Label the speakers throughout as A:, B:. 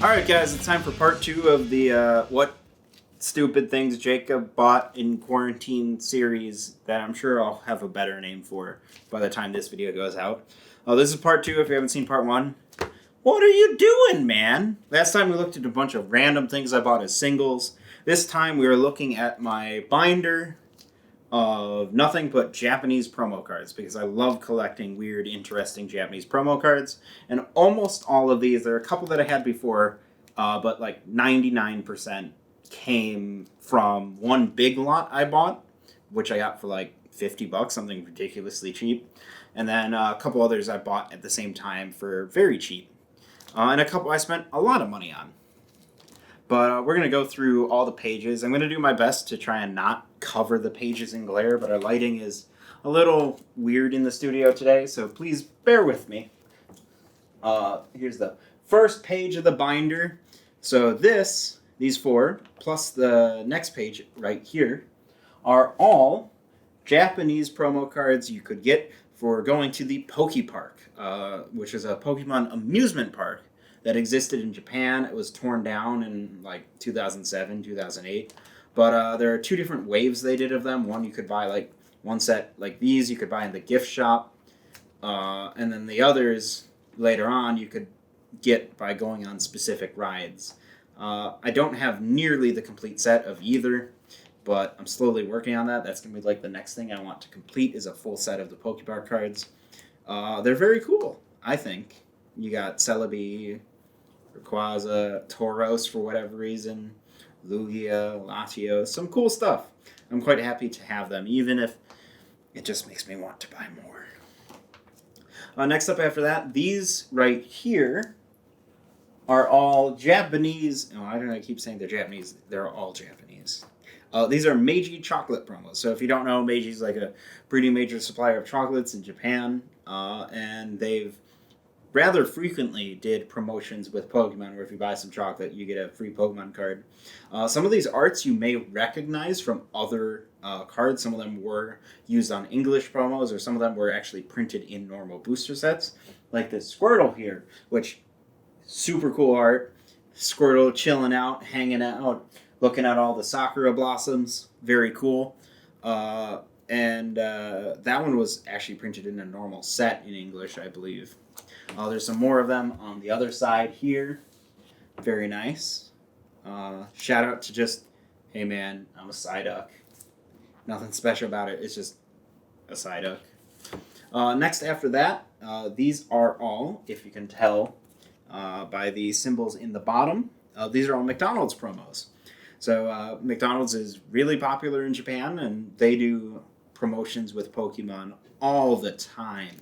A: Alright guys, it's time for part 2 of the what stupid things Jacob bought in quarantine series that I'm sure I'll have a better name for by the time this video goes out. This is part 2 if you haven't seen part 1. What are you doing, man? Last time we looked at a bunch of random things I bought as singles. This time we are looking at my binder of nothing but Japanese promo cards because I love collecting weird, interesting Japanese promo cards. And almost all of these, there are a couple that I had before, but like 99% came from one big lot I bought, which I got for like $50, something ridiculously cheap. And then a couple others I bought at the same time for very cheap. And a couple I spent a lot of money on. But we're going to go through all the pages. I'm going to do my best to try and not cover the pages in glare, but our lighting is a little weird in the studio today, so please bear with me. Here's the first page of the binder. So these four, plus the next page right here, are all Japanese promo cards you could get for going to the Pokepark, which is a Pokemon amusement park that existed in Japan. It was torn down in like 2007, 2008. But there are two different waves they did of them. One you could buy like one set like these you could buy in the gift shop. And then the others later on you could get by going on specific rides. I don't have nearly the complete set of either, but I'm slowly working on that. That's going to be like the next thing I want to complete is a full set of the Pokepark cards. They're very cool, I think. You got Celebi, Rayquaza, Tauros for whatever reason, Lugia, Latios, some cool stuff. I'm quite happy to have them, even if it just makes me want to buy more. Next up after that, these right here are all Japanese. Oh, I don't know, I keep saying they're Japanese. They're all Japanese. These are Meiji chocolate promos. So if you don't know, Meiji's like a pretty major supplier of chocolates in Japan, and they've rather frequently did promotions with Pokemon where if you buy some chocolate, you get a free Pokemon card. Some of these arts you may recognize from other cards. Some of them were used on English promos, or some of them were actually printed in normal booster sets. Like this Squirtle here, which, super cool art. Squirtle chilling out, hanging out, looking at all the Sakura blossoms. Very cool. And that one was actually printed in a normal set in English, I believe. There's some more of them on the other side here. Very nice. Shout out to just, hey man, I'm a Psyduck. Nothing special about it. It's just a Psyduck. Next after that, these are all, if you can tell by the symbols in the bottom, these are all McDonald's promos. So McDonald's is really popular in Japan, and they do promotions with Pokemon all the time.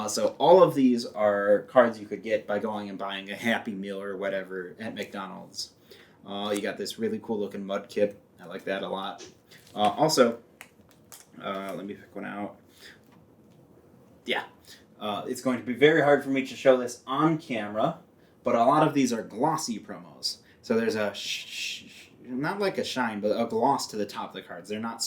A: So all of these are cards you could get by going and buying a Happy Meal or whatever at McDonald's. You got this really cool looking Mudkip. I like that a lot. Also, let me pick one out. Yeah, it's going to be very hard for me to show this on camera, but a lot of these are glossy promos. So there's a, not like a shine, but a gloss to the top of the cards. They're not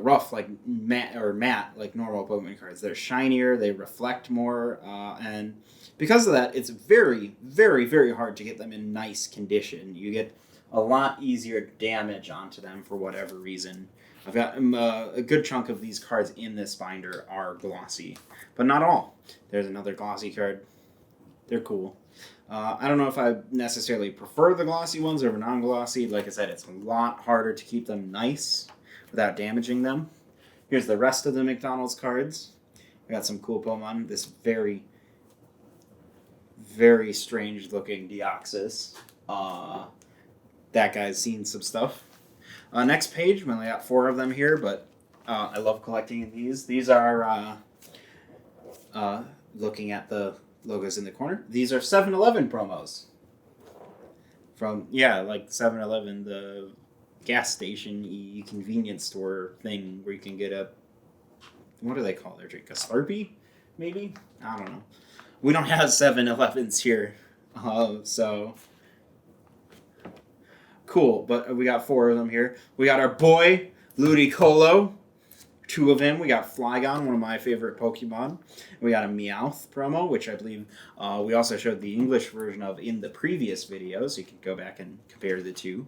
A: rough like matte like normal Pokemon cards. They're shinier, they reflect more, and because of that, it's very, very, very hard to get them in nice condition. You get a lot easier damage onto them for whatever reason. I've got a good chunk of these cards in this binder are glossy, but not all. There's another glossy card. They're cool. I don't know if I necessarily prefer the glossy ones over non-glossy. Like I said, it's a lot harder to keep them nice without damaging them. Here's the rest of the McDonald's cards. We got some cool Pokemon. This very, very strange looking Deoxys. That guy's seen some stuff. Next page, we only got 4 of them here, but I love collecting these. These are, looking at the logos in the corner, these are 7-Eleven promos. From, yeah, like 7-Eleven, the gas station convenience store thing where you can get a, what do they call their drink, a Slurpee maybe, I don't know. We don't have 7-Elevens here, so cool. But we got 4 of them here. We got our boy Ludicolo, two of him. We got Flygon, one of my favorite Pokemon. We got a Meowth promo, which I believe we also showed the English version of in the previous video, so you can go back and compare the two.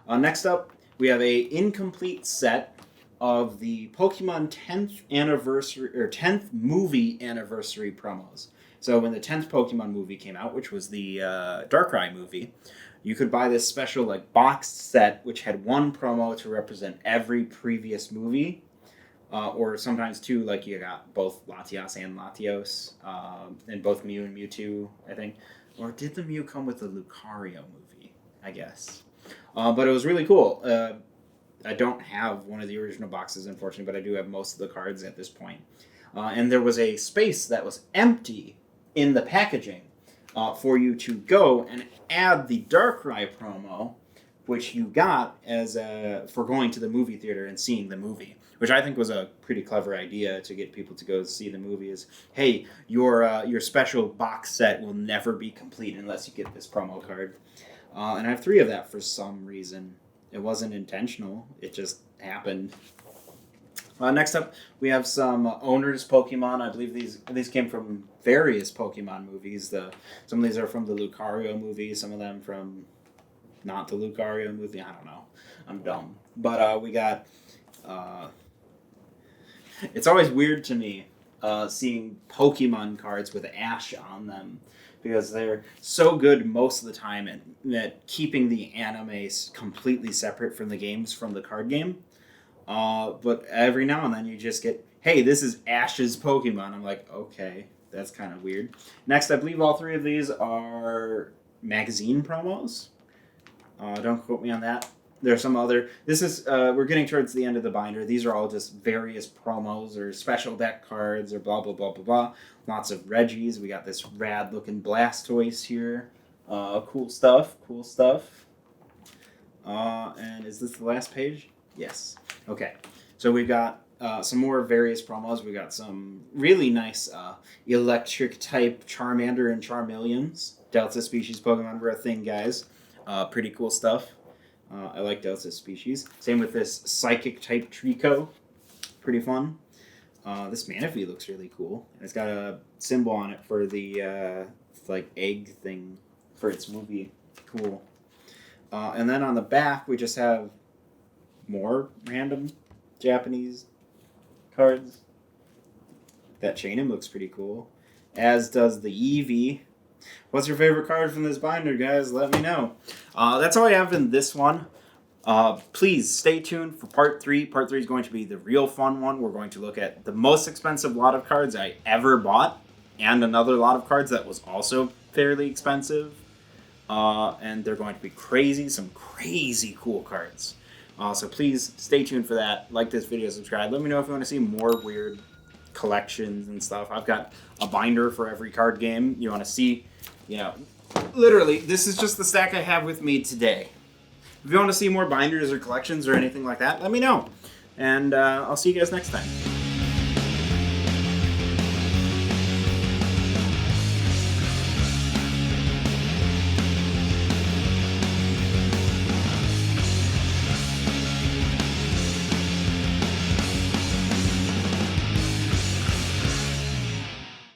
A: Next up, we have a incomplete set of the Pokemon 10th anniversary or 10th movie anniversary promos. So when the 10th Pokemon movie came out, which was the Darkrai movie, you could buy this special like boxed set which had one promo to represent every previous movie, or sometimes two, like you got both Latias and Latios, and both Mew and Mewtwo, I think. Or did the Mew come with the Lucario movie? I guess. But it was really cool. I don't have one of the original boxes, unfortunately, but I do have most of the cards at this point. And there was a space that was empty in the packaging for you to go and add the Darkrai promo, which you got as for going to the movie theater and seeing the movie, which I think was a pretty clever idea to get people to go see the movie. Is, hey, your special box set will never be complete unless you get this promo card. And I have 3 of that for some reason. It wasn't intentional. It just happened. Next up, we have some owners Pokemon. I believe these came from various Pokemon movies. Some of these are from the Lucario movie. Some of them from not the Lucario movie. I don't know. I'm dumb. But we got... it's always weird to me seeing Pokemon cards with Ash on them, because they're so good most of the time at keeping the anime completely separate from the games from the card game. But every now and then you just get, hey, this is Ash's Pokemon. I'm like, okay, that's kind of weird. Next, I believe all 3 of these are magazine promos. Don't quote me on that. There's some other... This is... we're getting towards the end of the binder. These are all just various promos or special deck cards or blah, blah, blah, blah, blah. Lots of Reggies. We got this rad-looking Blastoise here. Cool stuff. Cool stuff. And is this the last page? Yes. Okay. So we've got some more various promos. We got some really nice electric-type Charmander and Charmeleons. Delta species Pokemon were a thing, guys. Pretty cool stuff. I like Delta species. Same with this Psychic-type Trico. Pretty fun. This Manaphy looks really cool. It's got a symbol on it for the like egg thing for its movie. Cool. And then on the back, we just have more random Japanese cards. That Chainem looks pretty cool. As does the Eevee. What's your favorite card from this binder, guys? Let me know. That's all I have in this one. Please stay tuned for part 3. Part 3 is going to be the real fun one. We're going to look at the most expensive lot of cards I ever bought, and another lot of cards that was also fairly expensive. And they're going to be crazy, some crazy cool cards. So please stay tuned for that. Like this video, subscribe. Let me know if you want to see more weird collections and stuff. I've got a binder for every card game you want to see. You know, literally, this is just the stack I have with me today. If you want to see more binders or collections or anything like that, let me know. And I'll see you guys next time.